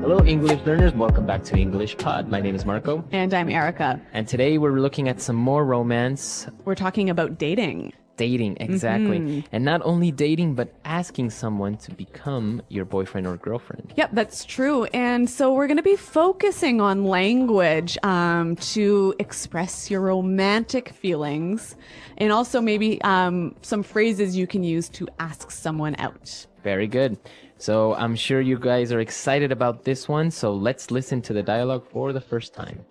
Hello, English learners. Welcome back to English Pod. My name is Marco. And I'm Erica. And today we're looking at some more romance. We're talking about dating. Dating, exactly. And not only dating, but asking someone to become your boyfriend or girlfriend. Yep, that's true. And so we're going to be focusing on language to express your romantic feelings, and also maybe some phrases you can use to ask someone out. Very good. So I'm sure you guys are excited about this one. So let's listen to the dialogue for the first time.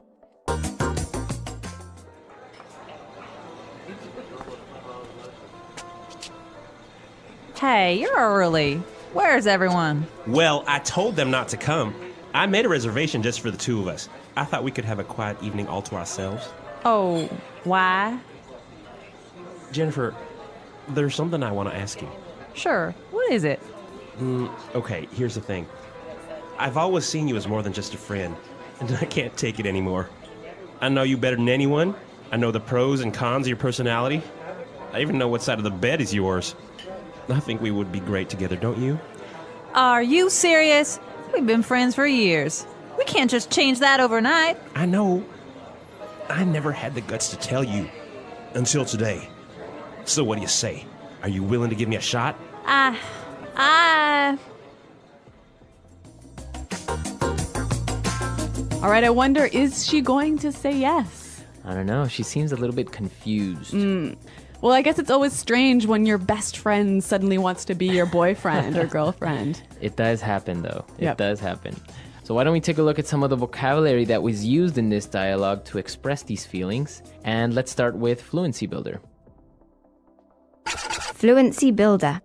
Hey, you're early. Where's everyone? Well, I told them not to come. I made a reservation just for the two of us. I thought we could have a quiet evening all to ourselves. Oh, why? Jennifer, there's something I want to ask you. Sure. What is it? Okay, here's the thing. I've always seen you as more than just a friend, and I can't take it anymore. I know you better than anyone. I know the pros and cons of your personality. I even know what side of the bed is yours. I think we would be great together, don't you? Are you serious? We've been friends for years. We can't just change that overnight. I know. I never had the guts to tell you. Until today. So what do you say? Are you willing to give me a shot? All right, I wonder, is she going to say yes? I don't know. She seems a little bit confused. Well, I guess it's always strange when your best friend suddenly wants to be your boyfriend or girlfriend. It does happen, though. Yep. It does happen. So why don't we take a look at some of the vocabulary that was used in this dialogue to express these feelings? And let's start with Fluency Builder. Fluency Builder.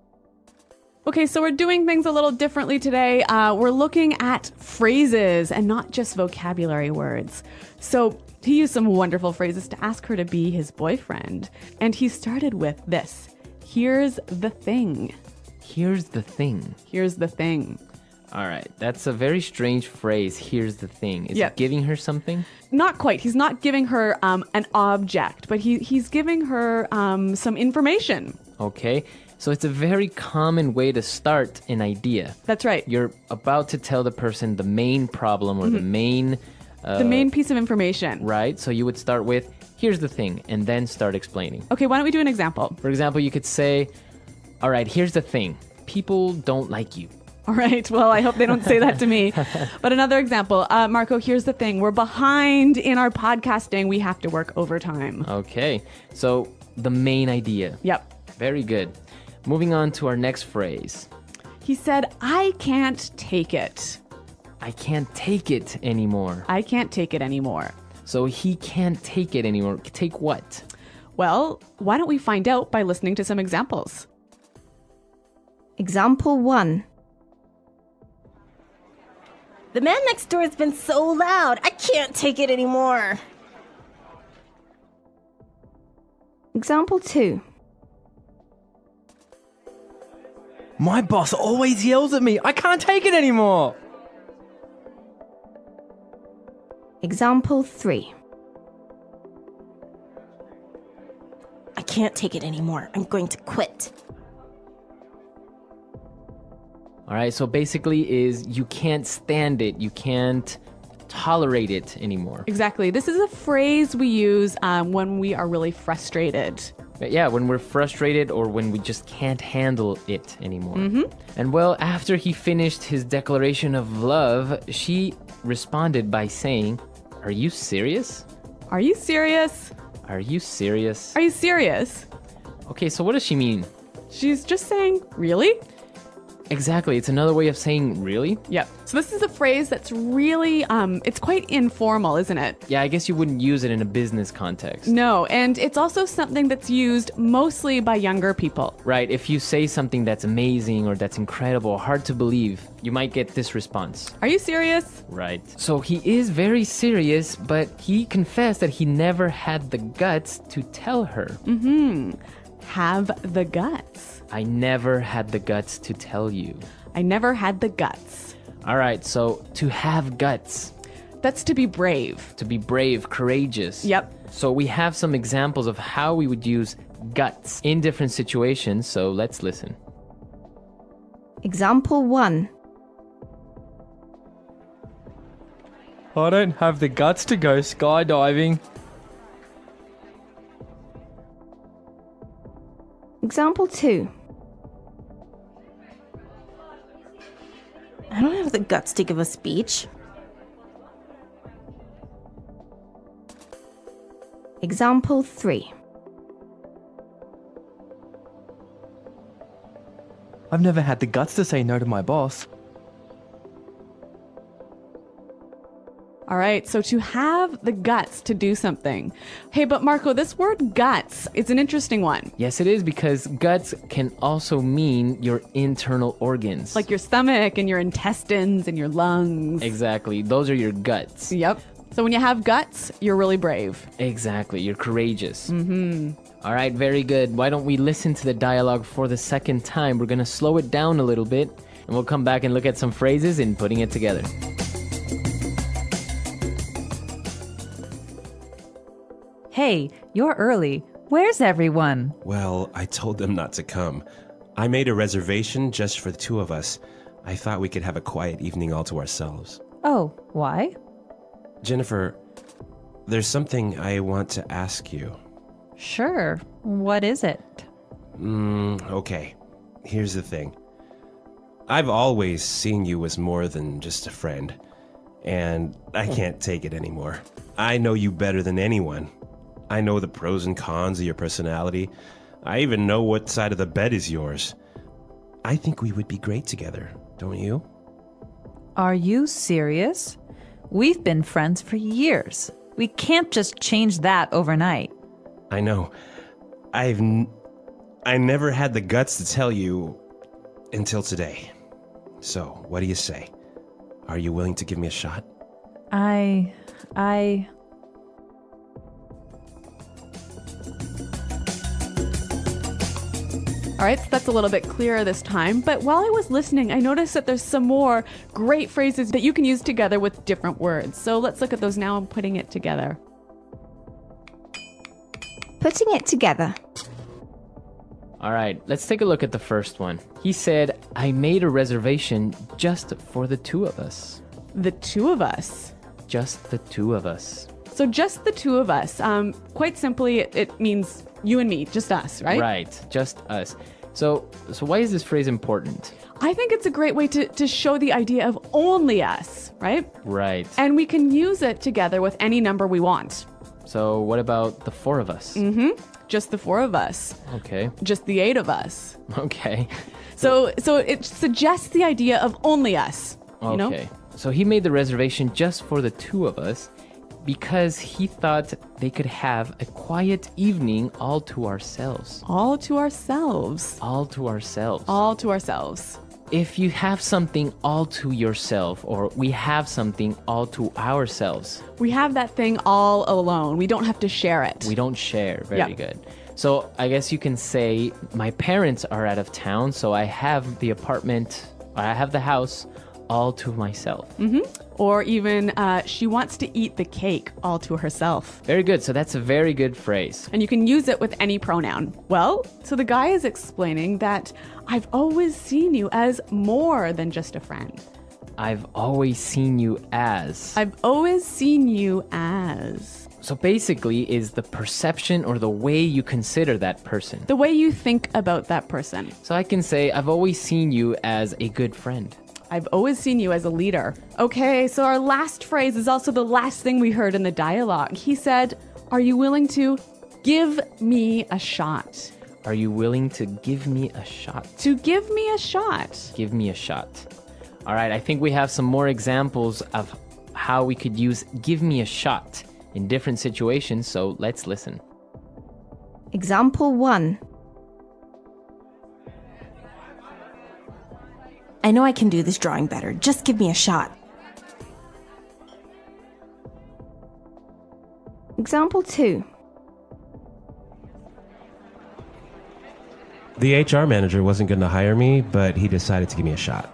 Okay, so we're doing things a little differently today. We're looking at phrases and not just vocabulary words. So he used some wonderful phrases to ask her to be his boyfriend. And he started with this. Here's the thing. Here's the thing. Here's the thing. All right. That's a very strange phrase. Here's the thing. Is Yeah. it giving her something? Not quite. He's not giving her an object, but he's giving her some information. Okay. So it's a very common way to start an idea. That's right. You're about to tell the person the main problem or the main... The main piece of information. Right? So you would start with, here's the thing, and then start explaining. Okay, why don't we do an example? For example, you could say, all right, here's the thing. People don't like you. All right. Well, I hope they don't say that to me. But another example, Marco, here's the thing. We're behind in our podcasting. We have to work overtime. Okay. So the main idea. Yep. Very good. Moving on to our next phrase. He said, I can't take it. I can't take it anymore. I can't take it anymore. So he can't take it anymore. Take what? Well, why don't we find out by listening to some examples? Example 1. The man next door has been so loud. I can't take it anymore. Example 2. My boss always yells at me. I can't take it anymore. Example 3. I can't take it anymore. I'm going to quit. All right. So basically is you can't stand it. You can't tolerate it anymore. Exactly. This is a phrase we use when we are really frustrated. But yeah, when we're frustrated or when we just can't handle it anymore. And well, after he finished his declaration of love, she responded by saying, "Are you serious? Are you serious? Are you serious?" Are you serious? Okay, so what does she mean? She's just saying, really? Exactly. It's another way of saying really. Yep. So this is a phrase that's really, it's quite informal, isn't it? Yeah, I guess you wouldn't use it in a business context. No, and it's also something that's used mostly by younger people. Right. If you say something that's amazing or that's incredible, hard to believe, you might get this response. Are you serious? Right. So he is very serious, but he confessed that he never had the guts to tell her. Have the guts. I never had the guts to tell you. I never had the guts. All right, so to have guts. That's to be brave. To be brave, courageous. Yep. So we have some examples of how we would use guts in different situations, so let's listen. Example 1. I don't have the guts to go skydiving. Example 2. I don't have the guts to give a speech. Example 3. I've never had the guts to say no to my boss. All right, so to have the guts to do something. Hey, but Marco, this word guts is an interesting one. Yes, it is, because guts can also mean your internal organs. Like your stomach and your intestines and your lungs. Exactly. Those are your guts. Yep. So when you have guts, you're really brave. Exactly. You're courageous. All right, very good. Why don't we listen to the dialogue for the second time? We're going to slow it down a little bit, and we'll come back and look at some phrases and putting it together. Hey, you're early. Where's everyone? Well, I told them not to come. I made a reservation just for the two of us. I thought we could have a quiet evening all to ourselves. Oh, why? Jennifer, there's something I want to ask you. Sure. What is it? Okay. Here's the thing. I've always seen you as more than just a friend, and I can't take it anymore. I know you better than anyone. I know the pros and cons of your personality. I even know what side of the bed is yours. I think we would be great together, don't you? Are you serious? We've been friends for years. We can't just change that overnight. I know. I never had the guts to tell you until today. So, what do you say? Are you willing to give me a shot? All right, so that's a little bit clearer this time. But while I was listening, I noticed that there's some more great phrases that you can use together with different words. So let's look at those now and putting it together. Putting it together. All right, let's take a look at the first one. He said, I made a reservation just for the two of us. The two of us. Just the two of us. So just the two of us. Quite simply, it means you and me, just us, right? Right, just us. So why is this phrase important? I think it's a great way to show the idea of only us, right? Right. And we can use it together with any number we want. So what about the four of us? Just the four of us. Okay. Just the 8 of us. Okay. So it suggests the idea of only us. You know? Okay. So he made the reservation just for the two of us because he thought they could have a quiet evening all to ourselves. All to ourselves. All to ourselves. All to ourselves. If you have something all to yourself, or we have something all to ourselves. We have that thing all alone. We don't have to share it. We don't share. Very Yeah. good. So I guess you can say my parents are out of town, so I have the house all to myself. Or even, she wants to eat the cake all to herself. Very good. So that's a very good phrase. And you can use it with any pronoun. Well, so the guy is explaining that I've always seen you as more than just a friend. I've always seen you as. I've always seen you as. So basically is the perception or the way you consider that person. The way you think about that person. So I can say I've always seen you as a good friend. I've always seen you as a leader. Okay, so our last phrase is also the last thing we heard in the dialogue. He said, are you willing to give me a shot? Are you willing to give me a shot? To give me a shot. Give me a shot. All right, I think we have some more examples of how we could use give me a shot in different situations, so let's listen. Example 1. I know I can do this drawing better. Just give me a shot. Example 2. The HR manager wasn't going to hire me, but he decided to give me a shot.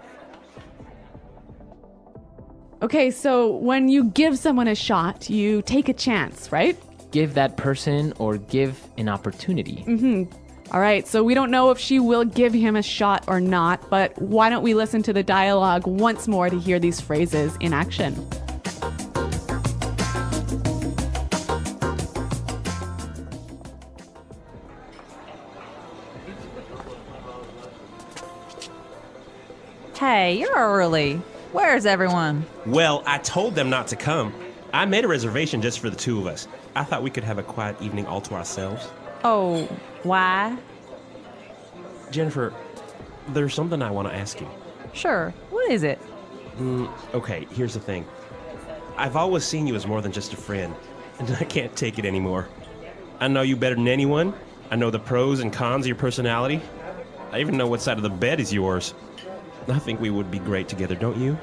Okay, so when you give someone a shot, you take a chance, right? Give that person or give an opportunity. All right, so we don't know if she will give him a shot or not, but why don't we listen to the dialogue once more to hear these phrases in action? Hey, you're early. Where's everyone? Well, I told them not to come. I made a reservation just for the two of us. I thought we could have a quiet evening all to ourselves. Oh, why? Jennifer, there's something I want to ask you. Sure. What is it? Okay, here's the thing. I've always seen you as more than just a friend, and I can't take it anymore. I know you better than anyone. I know the pros and cons of your personality. I even know what side of the bed is yours. I think we would be great together, don't you?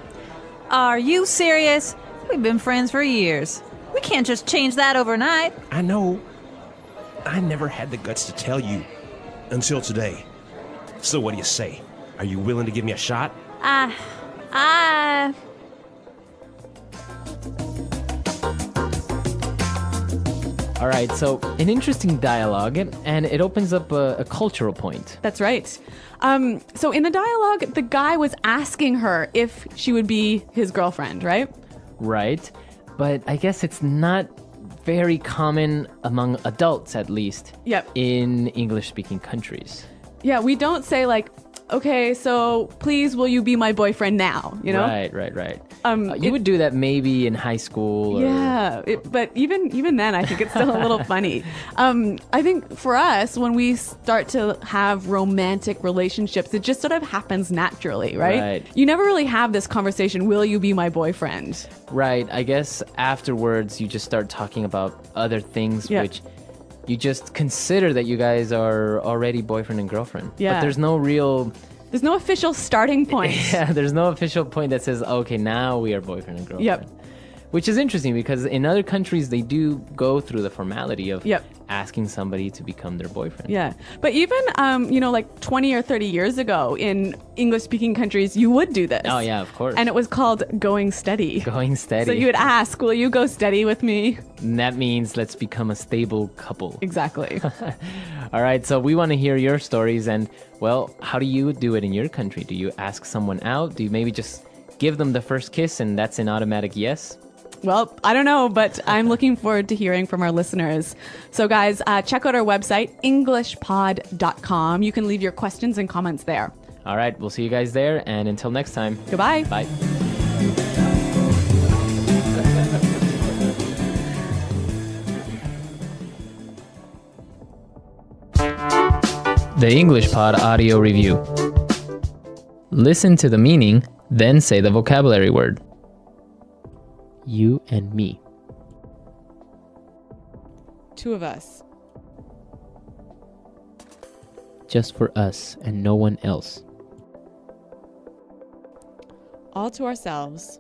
Are you serious? We've been friends for years. We can't just change that overnight. I know. I never had the guts to tell you. Until today. So what do you say? Are you willing to give me a shot? All right, so an interesting dialogue, and it opens up a cultural point. That's right. So in the dialogue, the guy was asking her if she would be his girlfriend, right? Right, but I guess it's not very common among adults, at least. Yep. In English-speaking countries. Yeah, we don't say like, okay, so please will you be my boyfriend now, you know? Right. You would do that maybe in high school. Or... Yeah, but even then, I think it's still a little funny. I think for us, when we start to have romantic relationships, it just sort of happens naturally, right? You never really have this conversation, will you be my boyfriend? Right, I guess afterwards you just start talking about other things, which you just consider that you guys are already boyfriend and girlfriend. Yeah. But there's no official starting point. Yeah, there's no official point that says, okay, now we are boyfriend and girlfriend. Yep. Which is interesting because in other countries, they do go through the formality of Yep. asking somebody to become their boyfriend. Yeah. But even, like 20 or 30 years ago in English-speaking countries, you would do this. Oh, yeah, of course. And it was called going steady. Going steady. So you would ask, will you go steady with me? And that means let's become a stable couple. Exactly. All right, so we want to hear your stories. And, well, how do you do it in your country? Do you ask someone out? Do you maybe just give them the first kiss and that's an automatic yes? Well, I don't know, but I'm looking forward to hearing from our listeners. So, guys, check out our website, englishpod.com. You can leave your questions and comments there. All right, we'll see you guys there. And until next time. Goodbye. Bye. The English Pod Audio Review. Listen to the meaning, then say the vocabulary word. You and me. Two of us. Just for us and no one else. All to ourselves.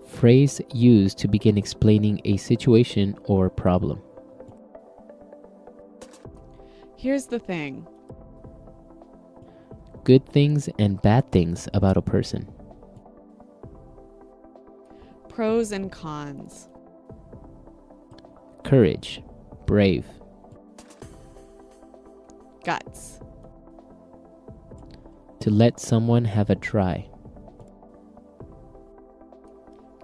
Phrase used to begin explaining a situation or problem. Here's the thing. Good things and bad things about a person. Pros and cons. Courage. Brave. Guts. To let someone have a try.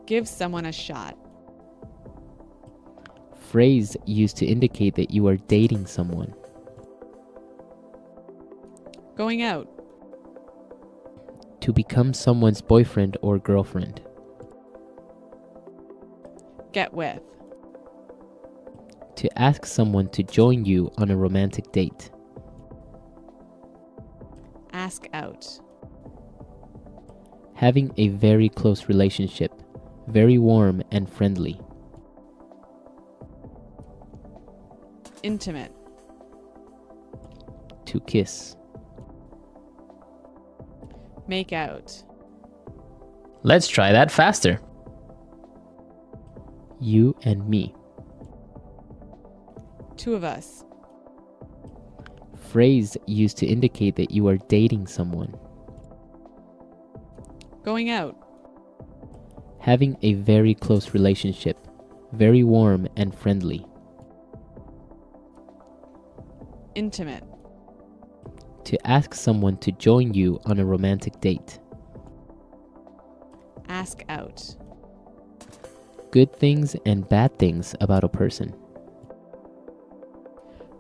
Give someone a shot. Phrase used to indicate that you are dating someone. Going out. To become someone's boyfriend or girlfriend. Get with. To ask someone to join you on a romantic date. Ask out. Having a very close relationship. Very warm and friendly. Intimate. To kiss. Make out. Let's try that faster. You and me. Two of us. Phrase used to indicate that you are dating someone. Going out. Having a very close relationship. Very warm and friendly. Intimate. To ask someone to join you on a romantic date. Ask out. Good things and bad things about a person.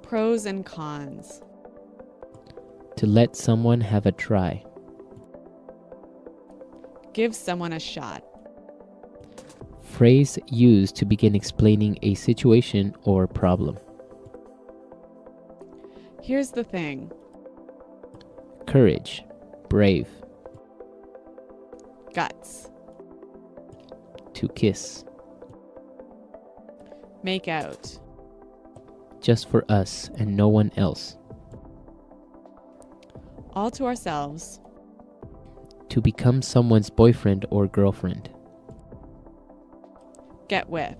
Pros and cons. To let someone have a try. Give someone a shot. Phrase used to begin explaining a situation or problem. Here's the thing. Courage. Brave. Guts. To kiss. Make out. Just for us and no one else. All to ourselves. To become someone's boyfriend or girlfriend. Get with.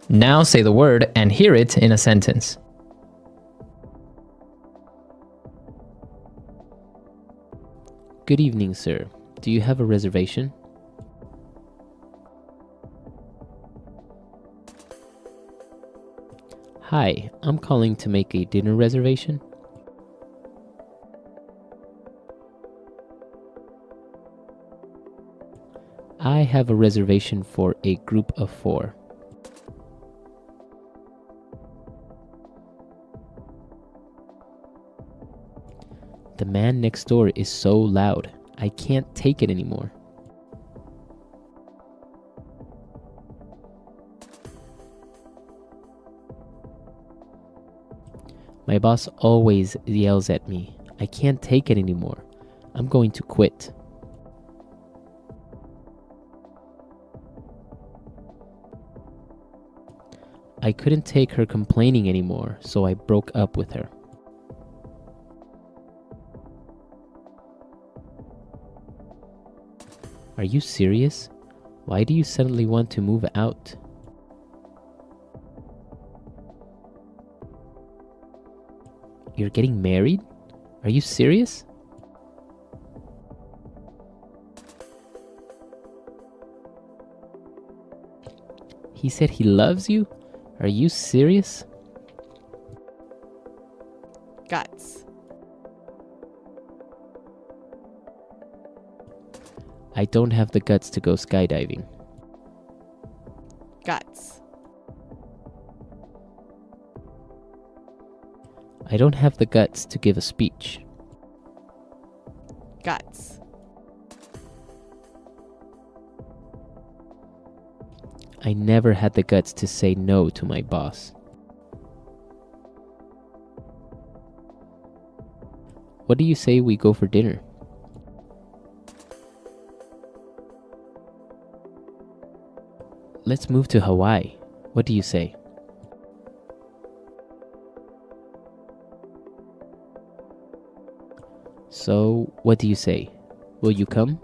Now say the word and hear it in a sentence. Good evening, sir. Do you have a reservation? Hi, I'm calling to make a dinner reservation. I have a reservation for a group of 4. The man next door is so loud. I can't take it anymore. My boss always yells at me. I can't take it anymore. I'm going to quit. I couldn't take her complaining anymore, so I broke up with her. Are you serious? Why do you suddenly want to move out? You're getting married? Are you serious? He said he loves you? Are you serious? Guts. I don't have the guts to go skydiving. Guts. I don't have the guts to give a speech. Guts. I never had the guts to say no to my boss. What do you say we go for dinner? Let's move to Hawaii. What do you say? So, what do you say? Will you come?